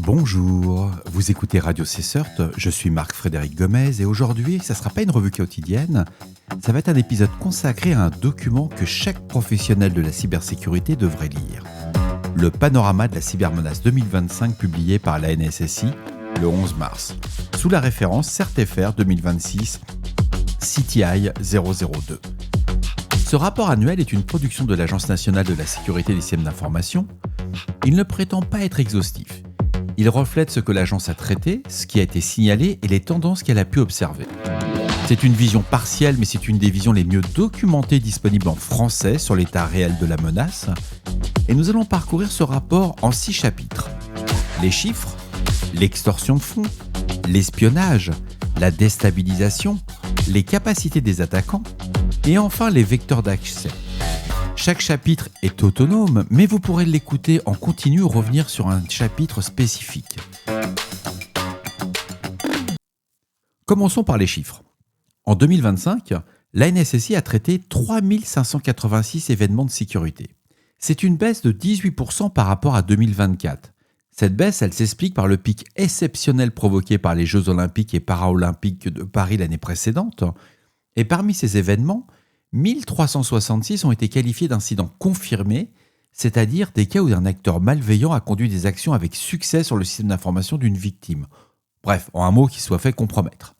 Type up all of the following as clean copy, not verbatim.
Bonjour, vous écoutez Radio Cessert, je suis Marc-Frédéric Gomez et aujourd'hui, ça ne sera pas une revue quotidienne, ça va être un épisode consacré à un document que chaque professionnel de la cybersécurité devrait lire. Le panorama de la cybermenace 2025 publié par la NSSI le 11 mars, sous la référence CERTFR 2026 CTI 002. Ce rapport annuel est une production de l'Agence nationale de la sécurité des systèmes d'information. Il ne prétend pas être exhaustif. Il reflète ce que l'agence a traité, ce qui a été signalé et les tendances qu'elle a pu observer. C'est une vision partielle, mais c'est une des visions les mieux documentées disponibles en français sur l'état réel de la menace. Et nous allons parcourir ce rapport en 6 chapitres. Les chiffres, l'extorsion de fonds, l'espionnage, la déstabilisation, les capacités des attaquants et enfin les vecteurs d'accès. Chaque chapitre est autonome, mais vous pourrez l'écouter en continu ou revenir sur un chapitre spécifique. Commençons par les chiffres. En 2025, la NSSI a traité 3586 événements de sécurité. C'est une baisse de 18% par rapport à 2024. Cette baisse, elle s'explique par le pic exceptionnel provoqué par les Jeux Olympiques et Paralympiques de Paris l'année précédente. Et parmi ces événements, 1366 ont été qualifiés d'incidents confirmés, c'est-à-dire des cas où un acteur malveillant a conduit des actions avec succès sur le système d'information d'une victime. Bref, en un mot, qui soit fait compromettre.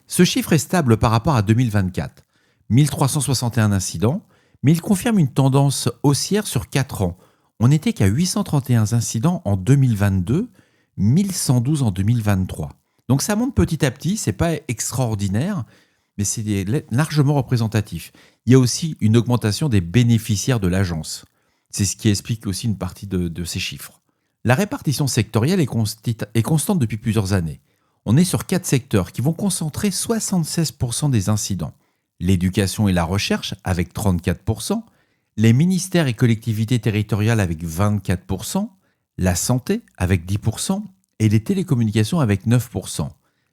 Ce chiffre est stable par rapport à 2024, 1361 incidents, mais il confirme une tendance haussière sur 4 ans. On n'était qu'à 831 incidents en 2022, 1112 en 2023. Donc ça monte petit à petit, c'est pas extraordinaire, mais c'est largement représentatif. Il y a aussi une augmentation des bénéficiaires de l'agence. C'est ce qui explique aussi une partie de ces chiffres. La répartition sectorielle est constante depuis plusieurs années. On est sur 4 secteurs qui vont concentrer 76% des incidents. L'éducation et la recherche avec 34%, les ministères et collectivités territoriales avec 24%, la santé avec 10% et les télécommunications avec 9%.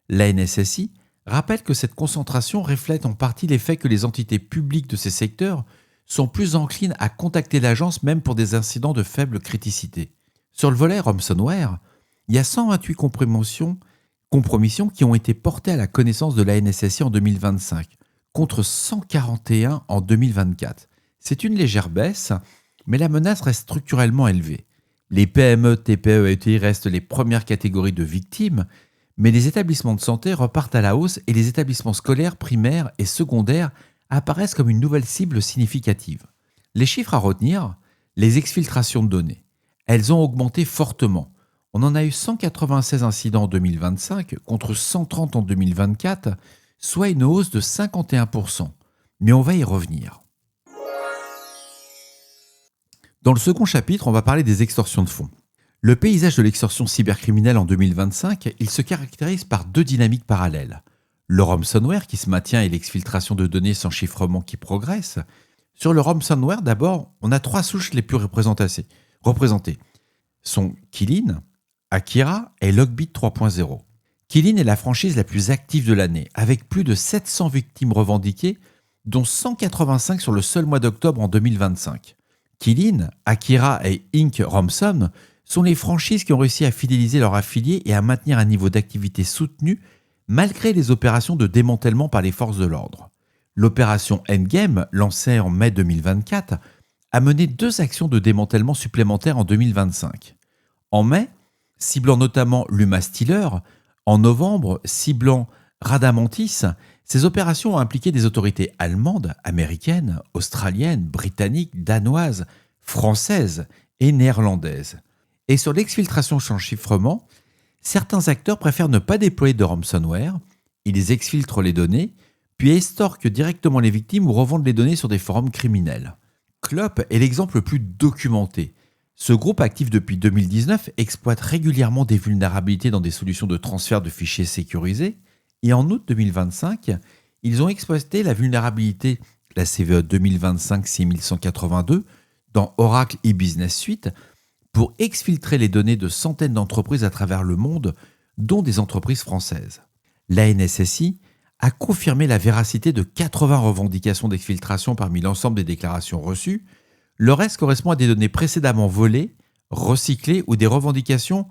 La NSSI rappelle que cette concentration reflète en partie l'effet que les entités publiques de ces secteurs sont plus enclines à contacter l'agence même pour des incidents de faible criticité. Sur le volet ransomware, il y a 128 compromissions qui ont été portées à la connaissance de la NSSI en 2025, contre 141 en 2024. C'est une légère baisse, mais la menace reste structurellement élevée. Les PME, TPE et ETI restent les premières catégories de victimes, mais les établissements de santé repartent à la hausse et les établissements scolaires, primaires et secondaires apparaissent comme une nouvelle cible significative. Les chiffres à retenir, les exfiltrations de données. Elles ont augmenté fortement. On en a eu 196 incidents en 2025 contre 130 en 2024, soit une hausse de 51%. Mais on va y revenir. Dans le second chapitre, on va parler des extorsions de fonds. Le paysage de l'extorsion cybercriminelle en 2025, il se caractérise par 2 dynamiques parallèles. Le ransomware qui se maintient et l'exfiltration de données sans chiffrement qui progresse. Sur le ransomware, d'abord, on a 3 souches les plus représentées. Sont Qlin, Akira et Logbit 3.0. Qlin est la franchise la plus active de l'année, avec plus de 700 victimes revendiquées, dont 185 sur le seul mois d'octobre en 2025. Qlin, Akira et Inc. Ransom sont les franchises qui ont réussi à fidéliser leurs affiliés et à maintenir un niveau d'activité soutenu malgré les opérations de démantèlement par les forces de l'ordre. L'opération Endgame, lancée en mai 2024, a mené 2 actions de démantèlement supplémentaires en 2025. En mai, ciblant notamment l'Uma Stealer, en novembre, ciblant Radamantis, ces opérations ont impliqué des autorités allemandes, américaines, australiennes, britanniques, danoises, françaises et néerlandaises. Et sur l'exfiltration sans chiffrement, certains acteurs préfèrent ne pas déployer de ransomware, ils exfiltrent les données, puis estorquent directement les victimes ou revendent les données sur des forums criminels. Clop est l'exemple le plus documenté. Ce groupe actif depuis 2019 exploite régulièrement des vulnérabilités dans des solutions de transfert de fichiers sécurisés, et en août 2025, ils ont exploité la vulnérabilité, la CVE 2025-6182, dans Oracle e-Business Suite, pour exfiltrer les données de centaines d'entreprises à travers le monde, dont des entreprises françaises. La NSSI a confirmé la véracité de 80 revendications d'exfiltration parmi l'ensemble des déclarations reçues. Le reste correspond à des données précédemment volées, recyclées ou des revendications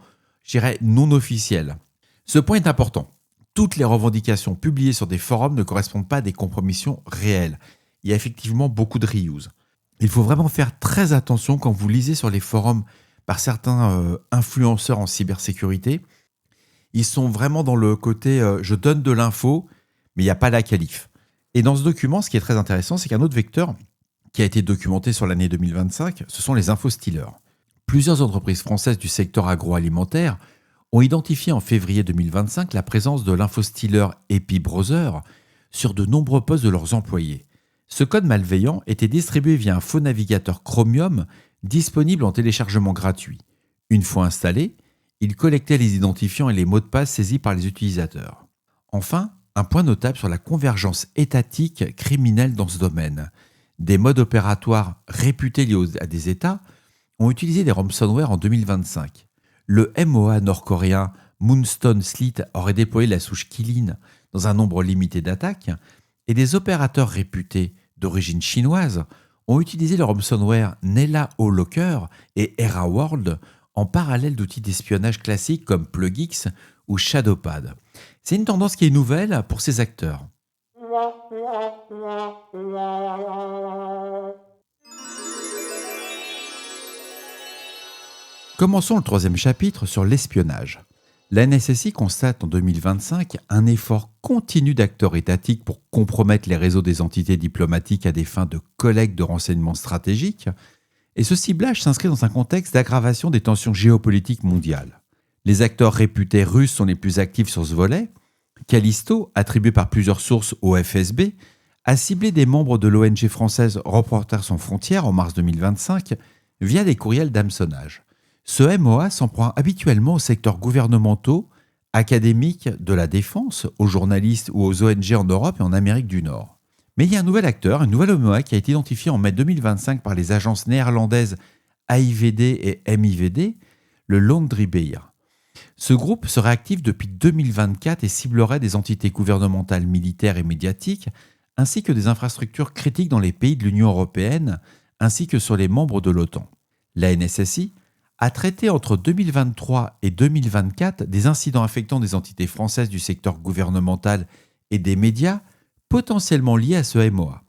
je dirais, non officielle. Ce point est important. Toutes les revendications publiées sur des forums ne correspondent pas à des compromissions réelles. Il y a effectivement beaucoup de reuse. Il faut vraiment faire très attention quand vous lisez sur les forums par certains influenceurs en cybersécurité. Ils sont vraiment dans le côté je donne de l'info, mais il n'y a pas la qualif. Et dans ce document, ce qui est très intéressant, c'est qu'un autre vecteur qui a été documenté sur l'année 2025, ce sont les infostealers. Plusieurs entreprises françaises du secteur agroalimentaire ont identifié en février 2025 la présence de l'infostealer EpiBrowser sur de nombreux postes de leurs employés. Ce code malveillant était distribué via un faux navigateur Chromium disponible en téléchargement gratuit. Une fois installé, il collectait les identifiants et les mots de passe saisis par les utilisateurs. Enfin, un point notable sur la convergence étatique criminelle dans ce domaine. Des modes opératoires réputés liés à des États ont utilisé des ransomware en 2025. Le MOA nord-coréen Moonstone Slit aurait déployé la souche Kilin dans un nombre limité d'attaques, et des opérateurs réputés d'origine chinoise ont utilisé le ransomware Nella Locker et EraWorld en parallèle d'outils d'espionnage classiques comme Plugix ou Shadowpad. C'est une tendance qui est nouvelle pour ces acteurs. Commençons le troisième chapitre sur l'espionnage. La NSSI constate en 2025 un effort continu d'acteurs étatiques pour compromettre les réseaux des entités diplomatiques à des fins de collecte de renseignements stratégiques, et ce ciblage s'inscrit dans un contexte d'aggravation des tensions géopolitiques mondiales. Les acteurs réputés russes sont les plus actifs sur ce volet. Callisto, attribué par plusieurs sources au FSB, a ciblé des membres de l'ONG française Reporters sans frontières en mars 2025 via des courriels d'hameçonnage. Ce MOA s'en prend habituellement aux secteurs gouvernementaux, académiques, de la défense, aux journalistes ou aux ONG en Europe et en Amérique du Nord. Mais il y a un nouvel acteur, un nouvel MOA qui a été identifié en mai 2025 par les agences néerlandaises AIVD et MIVD, le Laundry Beer. Ce groupe serait actif depuis 2024 et ciblerait des entités gouvernementales, militaires et médiatiques, ainsi que des infrastructures critiques dans les pays de l'Union européenne, ainsi que sur les membres de l'OTAN. La NSSI a traité entre 2023 et 2024 des incidents affectant des entités françaises du secteur gouvernemental et des médias potentiellement liés à ce MOA.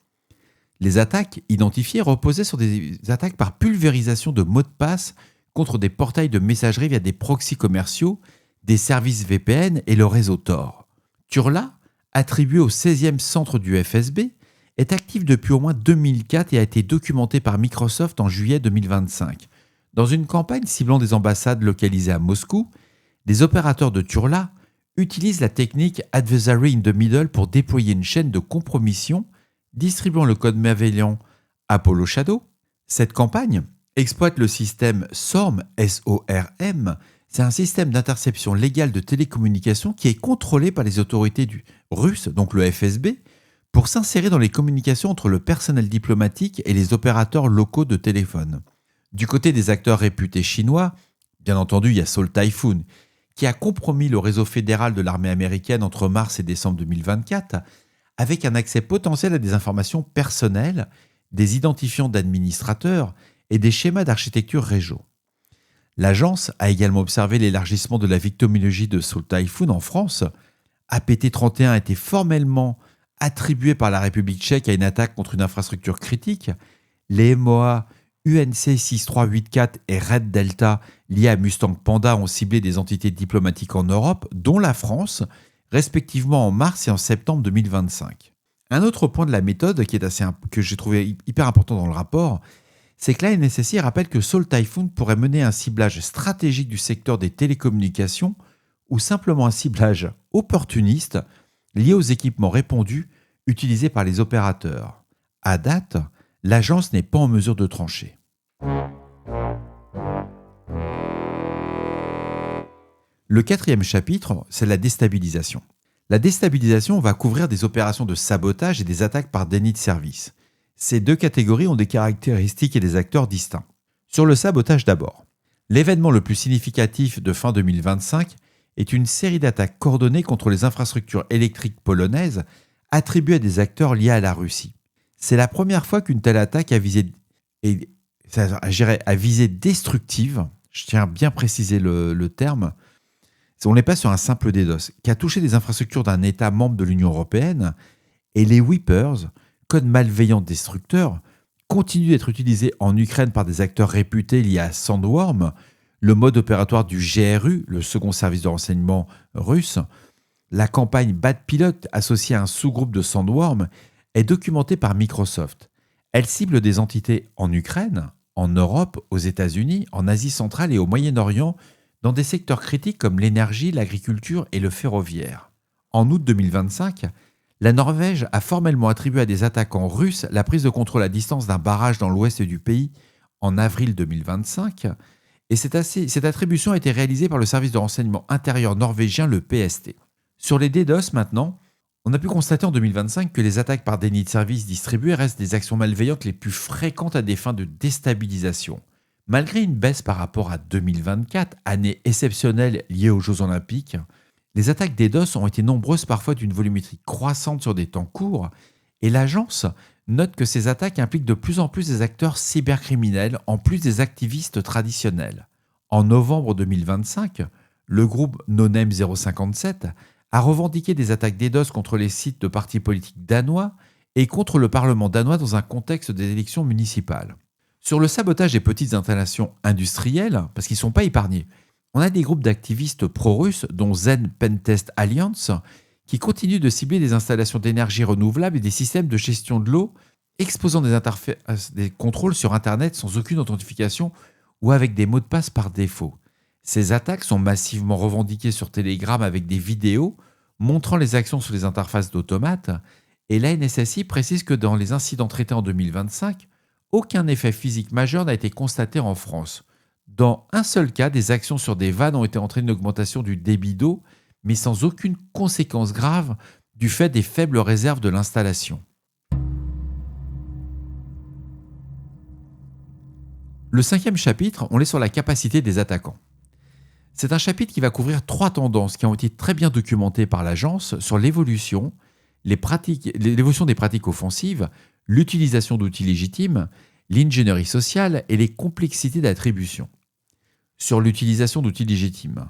Les attaques identifiées reposaient sur des attaques par pulvérisation de mots de passe contre des portails de messagerie via des proxys commerciaux, des services VPN et le réseau Tor. Turla, attribué au 16e centre du FSB, est actif depuis au moins 2004 et a été documenté par Microsoft en juillet 2025. Dans une campagne ciblant des ambassades localisées à Moscou, les opérateurs de Turla utilisent la technique Adversary in the Middle pour déployer une chaîne de compromission distribuant le code malveillant Apollo Shadow. Cette campagne exploite le système SORM, S-O-R-M. C'est un système d'interception légale de télécommunications qui est contrôlé par les autorités russes, donc le FSB, pour s'insérer dans les communications entre le personnel diplomatique et les opérateurs locaux de téléphone. Du côté des acteurs réputés chinois, bien entendu, il y a Seoul Typhoon, qui a compromis le réseau fédéral de l'armée américaine entre mars et décembre 2024, avec un accès potentiel à des informations personnelles, des identifiants d'administrateurs et des schémas d'architecture réseau. L'agence a également observé l'élargissement de la victimologie de Seoul Typhoon en France. APT-31 a été formellement attribué par la République tchèque à une attaque contre une infrastructure critique. Les MOA UNC 6384 et Red Delta liés à Mustang Panda ont ciblé des entités diplomatiques en Europe, dont la France, respectivement en mars et en septembre 2025. Un autre point de la méthode que j'ai trouvé hyper important dans le rapport, c'est que la NSSI rappelle que Seoul Typhoon pourrait mener un ciblage stratégique du secteur des télécommunications ou simplement un ciblage opportuniste lié aux équipements répandus utilisés par les opérateurs. À date, l'agence n'est pas en mesure de trancher. Le quatrième chapitre, c'est la déstabilisation. La déstabilisation va couvrir des opérations de sabotage et des attaques par déni de service. Ces deux catégories ont des caractéristiques et des acteurs distincts. Sur le sabotage d'abord. L'événement le plus significatif de fin 2025 est une série d'attaques coordonnées contre les infrastructures électriques polonaises attribuées à des acteurs liés à la Russie. C'est la première fois qu'une telle attaque à visée destructive, je tiens à bien préciser le terme, On n'est pas sur un simple DDoS, qui a touché des infrastructures d'un État membre de l'Union européenne, et les Weepers, code malveillant destructeur, continuent d'être utilisés en Ukraine par des acteurs réputés liés à Sandworm, le mode opératoire du GRU, le second service de renseignement russe. La campagne Bad Pilot, associée à un sous-groupe de Sandworm, est documentée par Microsoft. Elle cible des entités en Ukraine, en Europe, aux États-Unis, en Asie centrale et au Moyen-Orient, dans des secteurs critiques comme l'énergie, l'agriculture et le ferroviaire. En août 2025, la Norvège a formellement attribué à des attaquants russes la prise de contrôle à distance d'un barrage dans l'ouest du pays en avril 2025, et cette attribution a été réalisée par le service de renseignement intérieur norvégien, le PST. Sur les DDoS maintenant, on a pu constater en 2025 que les attaques par déni de service distribués restent des actions malveillantes les plus fréquentes à des fins de déstabilisation. Malgré une baisse par rapport à 2024, année exceptionnelle liée aux Jeux Olympiques, les attaques DDoS ont été nombreuses, parfois d'une volumétrie croissante sur des temps courts, et l'agence note que ces attaques impliquent de plus en plus des acteurs cybercriminels en plus des activistes traditionnels. En novembre 2025, le groupe NoName 057 a revendiqué des attaques DDoS contre les sites de partis politiques danois et contre le Parlement danois dans un contexte des élections municipales. Sur le sabotage des petites installations industrielles, parce qu'ils ne sont pas épargnés, on a des groupes d'activistes pro-russes, dont Zen Pentest Alliance, qui continuent de cibler des installations d'énergie renouvelable et des systèmes de gestion de l'eau, exposant des contrôles sur Internet sans aucune authentification ou avec des mots de passe par défaut. Ces attaques sont massivement revendiquées sur Telegram avec des vidéos montrant les actions sur les interfaces d'automates, et la NSSI précise que dans les incidents traités en 2025, aucun effet physique majeur n'a été constaté en France. Dans un seul cas, des actions sur des vannes ont été entraînées une augmentation du débit d'eau, mais sans aucune conséquence grave du fait des faibles réserves de l'installation. Le 5e chapitre, on est sur la capacité des attaquants. C'est un chapitre qui va couvrir 3 tendances qui ont été très bien documentées par l'agence sur l'évolution des pratiques offensives, l'utilisation d'outils légitimes, l'ingénierie sociale et les complexités d'attribution. Sur l'utilisation d'outils légitimes,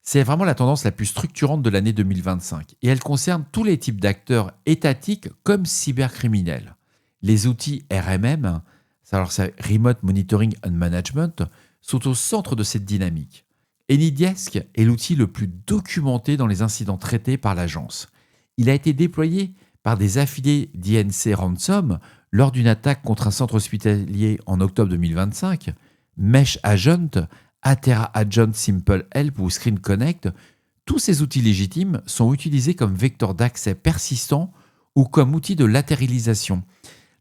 c'est vraiment la tendance la plus structurante de l'année 2025 et elle concerne tous les types d'acteurs étatiques comme cybercriminels. Les outils RMM, c'est Remote Monitoring and Management, sont au centre de cette dynamique. AnyDesk est l'outil le plus documenté dans les incidents traités par l'agence. Il a été déployé par des affiliés d'INC Ransom lors d'une attaque contre un centre hospitalier en octobre 2025, Mesh Agent, Atera Agent Simple Help ou Screen Connect. Tous ces outils légitimes sont utilisés comme vecteur d'accès persistant ou comme outil de latéralisation.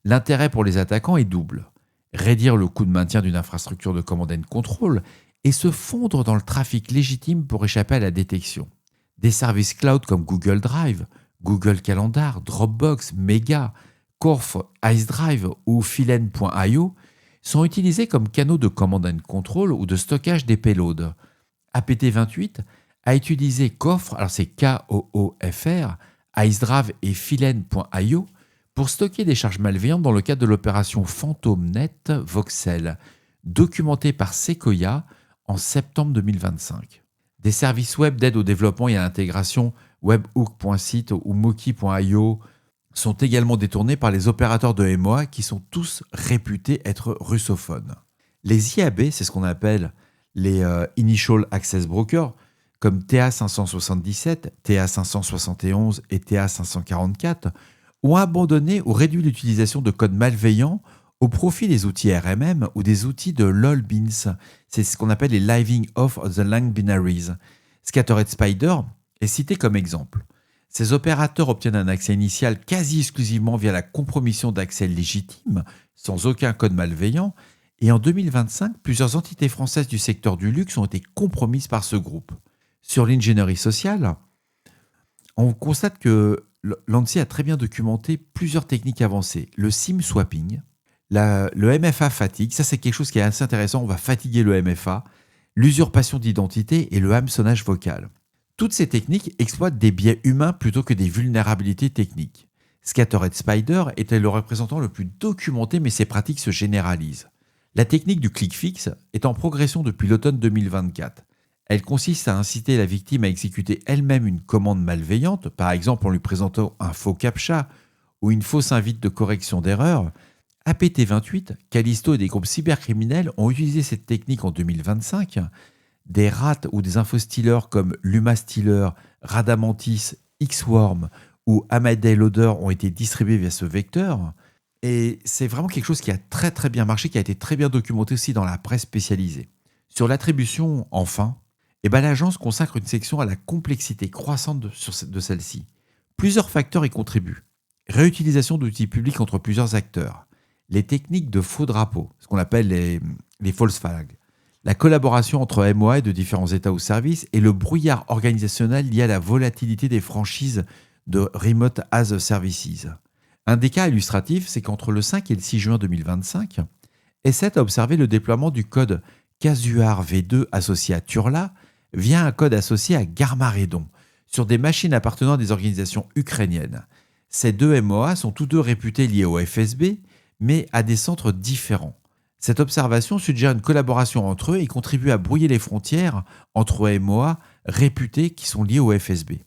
L'intérêt pour les attaquants est double. Réduire le coût de maintien d'une infrastructure de command and control et se fondre dans le trafic légitime pour échapper à la détection. Des services cloud comme Google Drive, Google Calendar, Dropbox, Mega, Corf, IceDrive ou Filen.io sont utilisés comme canaux de command and control ou de stockage des payloads. APT28 a utilisé Cofre, alors c'est KOOFR, IceDrive et Filen.io pour stocker des charges malveillantes dans le cadre de l'opération PhantomNet Voxel, documentée par Sequoia en septembre 2025. Des services web d'aide au développement et à l'intégration webhook.site ou moki.io sont également détournés par les opérateurs de MOA qui sont tous réputés être russophones. Les IAB, c'est ce qu'on appelle les Initial Access Brokers, comme TA577, TA571 et TA544, ont abandonné ou réduit l'utilisation de codes malveillants au profit des outils RMM ou des outils de LOLBins. C'est ce qu'on appelle les Living Off the Lang Binaries. Scattered Spider est cité comme exemple. Ces opérateurs obtiennent un accès initial quasi exclusivement via la compromission d'accès légitime, sans aucun code malveillant, et en 2025, plusieurs entités françaises du secteur du luxe ont été compromises par ce groupe. Sur l'ingénierie sociale, on constate que l'ANSSI a très bien documenté plusieurs techniques avancées. Le SIM swapping, le MFA fatigue, ça c'est quelque chose qui est assez intéressant, on va fatiguer le MFA, l'usurpation d'identité et le hameçonnage vocal. Toutes ces techniques exploitent des biais humains plutôt que des vulnérabilités techniques. Scattered Spider était le représentant le plus documenté, mais ces pratiques se généralisent. La technique du click fix est en progression depuis l'automne 2024. Elle consiste à inciter la victime à exécuter elle-même une commande malveillante, par exemple en lui présentant un faux captcha ou une fausse invite de correction d'erreur. APT28, Callisto et des groupes cybercriminels ont utilisé cette technique en 2025. Des rats ou des infostealers comme LumaStealer, Radamantis, Xworm ou Amadei Loader ont été distribués via ce vecteur. Et c'est vraiment quelque chose qui a très très bien marché, qui a été très bien documenté aussi dans la presse spécialisée. Sur l'attribution, enfin, l'agence consacre une section à la complexité croissante de celle-ci. Plusieurs facteurs y contribuent. Réutilisation d'outils publics entre plusieurs acteurs. Les techniques de faux drapeaux, ce qu'on appelle les false flags. La collaboration entre MOA et de différents États ou services et le brouillard organisationnel lié à la volatilité des franchises de Remote as a Services. Un des cas illustratifs, c'est qu'entre le 5 et le 6 juin 2025, E7 a observé le déploiement du code Casuar V2 associé à Turla via un code associé à Garmaredon sur des machines appartenant à des organisations ukrainiennes. Ces deux MOA sont tous deux réputés liés au FSB, mais à des centres différents. Cette observation suggère une collaboration entre eux et contribue à brouiller les frontières entre MOA réputés qui sont liés au FSB.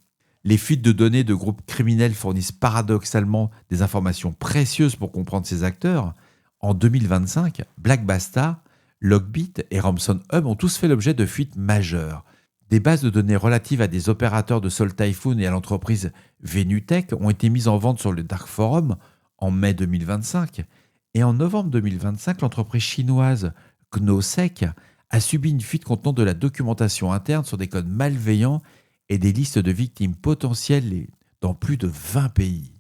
Les fuites de données de groupes criminels fournissent paradoxalement des informations précieuses pour comprendre ces acteurs. En 2025, Black Basta, Logbit et Ransom Hub ont tous fait l'objet de fuites majeures. Des bases de données relatives à des opérateurs de Sol Typhoon et à l'entreprise Venutech ont été mises en vente sur le Dark Forum en mai 2025. Et en novembre 2025, l'entreprise chinoise Gnosec a subi une fuite contenant de la documentation interne sur des codes malveillants et des listes de victimes potentielles dans plus de 20 pays.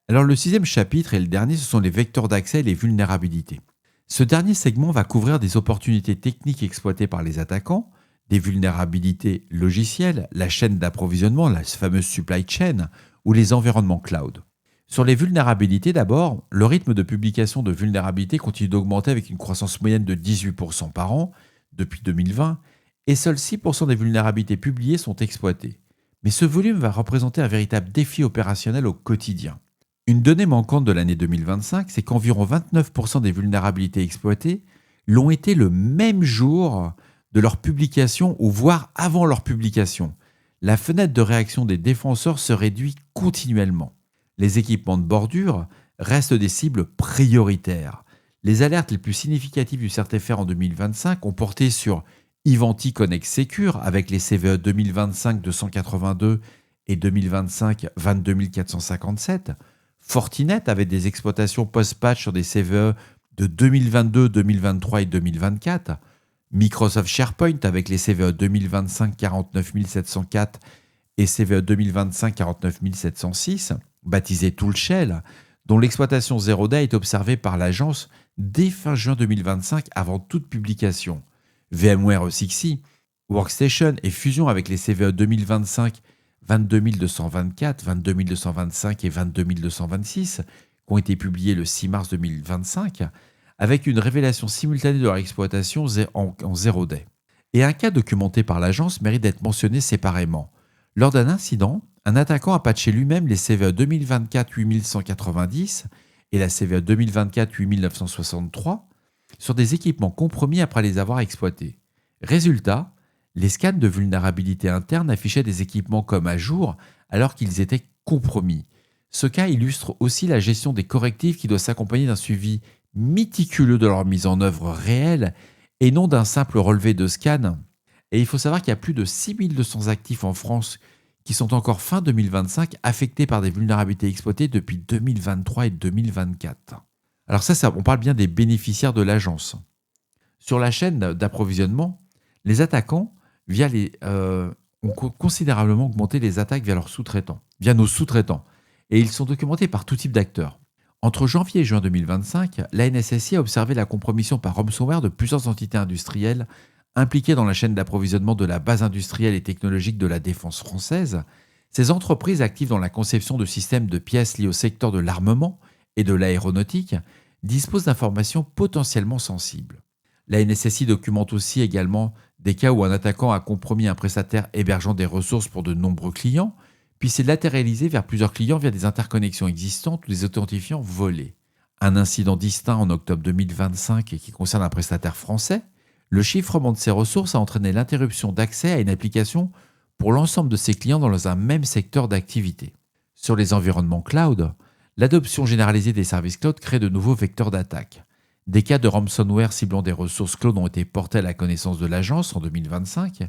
Alors le 6e chapitre et le dernier, ce sont les vecteurs d'accès et les vulnérabilités. Ce dernier segment va couvrir des opportunités techniques exploitées par les attaquants, des vulnérabilités logicielles, la chaîne d'approvisionnement, la fameuse supply chain, ou les environnements cloud. Sur les vulnérabilités d'abord, le rythme de publication de vulnérabilités continue d'augmenter avec une croissance moyenne de 18% par an depuis 2020, et seuls 6% des vulnérabilités publiées sont exploitées. Mais ce volume va représenter un véritable défi opérationnel au quotidien. Une donnée manquante de l'année 2025, c'est qu'environ 29% des vulnérabilités exploitées l'ont été le même jour de leur publication ou voire avant leur publication. La fenêtre de réaction des défenseurs se réduit continuellement. Les équipements de bordure restent des cibles prioritaires. Les alertes les plus significatives du CERT-FR en 2025 ont porté sur Ivanti Connect Secure avec les CVE 2025 282 et 2025 22457, Fortinet avait des exploitations post-patch sur des CVE de 2022, 2023 et 2024. Microsoft SharePoint avec les CVE 2025 49704 et CVE 2025 49706, baptisé Toolshell, dont l'exploitation Zero Day est observée par l'agence dès fin juin 2025 avant toute publication. VMware E6, Workstation et Fusion avec les CVE 2025 22224, 22225 et 22226, qui ont été publiés le 6 mars 2025, avec une révélation simultanée de leur exploitation en Zero Day. Et un cas documenté par l'agence mérite d'être mentionné séparément. Lors d'un incident, un attaquant a patché lui-même les CVE 2024 8190 et la CVE 2024 8963 sur des équipements compromis après les avoir exploités. Résultat, les scans de vulnérabilité interne affichaient des équipements comme à jour alors qu'ils étaient compromis. Ce cas illustre aussi la gestion des correctifs qui doit s'accompagner d'un suivi méticuleux de leur mise en œuvre réelle et non d'un simple relevé de scan. Et il faut savoir qu'il y a plus de 6200 actifs en France qui sont encore fin 2025 affectés par des vulnérabilités exploitées depuis 2023 et 2024. Alors ça, on parle bien des bénéficiaires de l'agence. Sur la chaîne d'approvisionnement, les attaquants ont considérablement augmenté les attaques via nos sous-traitants. Et ils sont documentés par tout type d'acteurs. Entre janvier et juin 2025, la NSSI a observé la compromission par ransomware de plusieurs entités industrielles impliquées dans la chaîne d'approvisionnement de la base industrielle et technologique de la défense française. Ces entreprises actives dans la conception de systèmes de pièces liés au secteur de l'armement et de l'aéronautique disposent d'informations potentiellement sensibles. La NSSI documente aussi également des cas où un attaquant a compromis un prestataire hébergeant des ressources pour de nombreux clients, puis c'est latéralisé vers plusieurs clients via des interconnexions existantes ou des authentifiants volés. Un incident distinct en octobre 2025 et qui concerne un prestataire français, le chiffrement de ses ressources a entraîné l'interruption d'accès à une application pour l'ensemble de ses clients dans un même secteur d'activité. Sur les environnements cloud, l'adoption généralisée des services cloud crée de nouveaux vecteurs d'attaque. Des cas de ransomware ciblant des ressources cloud ont été portés à la connaissance de l'agence en 2025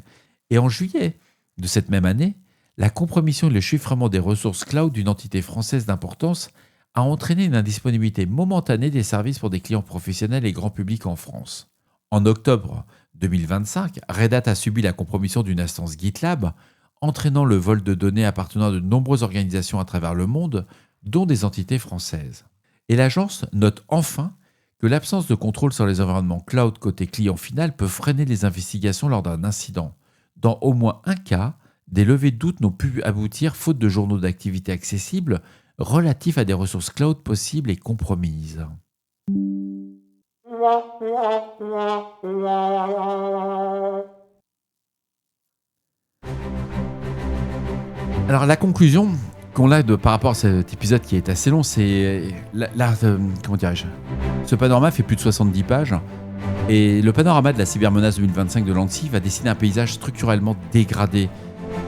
et en juillet de cette même année, la compromission et le chiffrement des ressources cloud d'une entité française d'importance a entraîné une indisponibilité momentanée des services pour des clients professionnels et grand public en France. En octobre 2025, Red Hat a subi la compromission d'une instance GitLab, entraînant le vol de données appartenant à de nombreuses organisations à travers le monde, dont des entités françaises. Et l'agence note enfin que l'absence de contrôle sur les environnements cloud côté client final peut freiner les investigations lors d'un incident. Dans au moins un cas, des levées de doute n'ont pu aboutir faute de journaux d'activité accessibles relatifs à des ressources cloud possibles et compromises. Alors la conclusion qu'on a par rapport à cet épisode qui est assez long, c'est comment dirais-je, ce panorama fait plus de 70 pages et le panorama de la cybermenace 2025 de l'ANSSI va dessiner un paysage structurellement dégradé.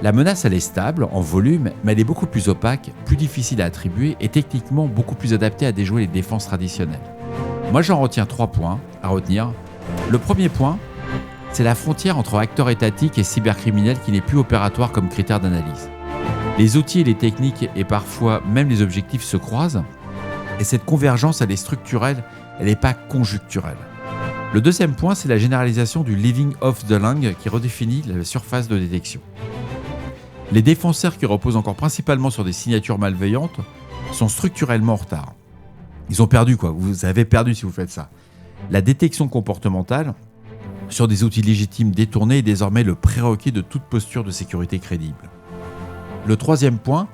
La menace, elle est stable en volume, mais elle est beaucoup plus opaque, plus difficile à attribuer et techniquement beaucoup plus adaptée à déjouer les défenses traditionnelles. Moi, j'en retiens 3 points à retenir. Le premier point, c'est la frontière entre acteurs étatiques et cybercriminels qui n'est plus opératoire comme critère d'analyse. Les outils et les techniques et parfois même les objectifs se croisent et cette convergence, elle est structurelle, elle n'est pas conjoncturelle. Le deuxième point, c'est la généralisation du living off the line qui redéfinit la surface de détection. Les défenseurs qui reposent encore principalement sur des signatures malveillantes sont structurellement en retard. Ils ont perdu quoi, vous avez perdu si vous faites ça. La détection comportementale sur des outils légitimes détournés est désormais le prérequis de toute posture de sécurité crédible. Le troisième point,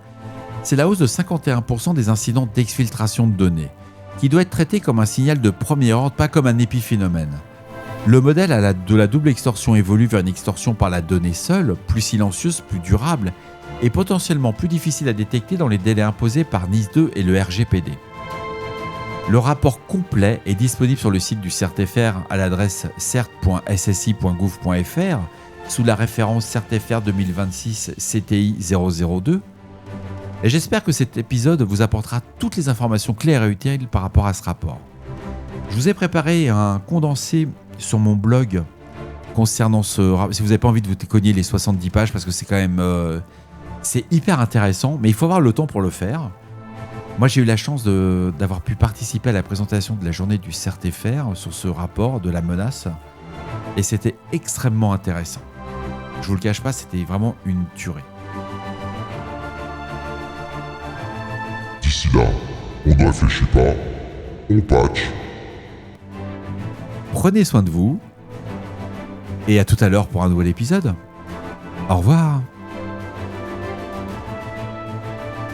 c'est la hausse de 51% des incidents d'exfiltration de données, qui doit être traité comme un signal de premier ordre, pas comme un épiphénomène. Le modèle de la double extorsion évolue vers une extorsion par la donnée seule, plus silencieuse, plus durable, et potentiellement plus difficile à détecter dans les délais imposés par NIS2 et le RGPD. Le rapport complet est disponible sur le site du CERT-FR à l'adresse cert.ssi.gouv.fr sous la référence CERT-FR 2026 CTI 002. Et j'espère que cet épisode vous apportera toutes les informations claires et utiles par rapport à ce rapport. Je vous ai préparé un condensé sur mon blog concernant ce rapport. Si vous n'avez pas envie de vous cogner les 70 pages, parce que c'est quand même c'est hyper intéressant, mais il faut avoir le temps pour le faire. Moi, j'ai eu la chance d'avoir pu participer à la présentation de la journée du CERT-FR sur ce rapport de la menace, et c'était extrêmement intéressant. Je vous le cache pas, c'était vraiment une tuerie. D'ici là, on ne réfléchit pas, on patch. Prenez soin de vous et à tout à l'heure pour un nouvel épisode. Au revoir.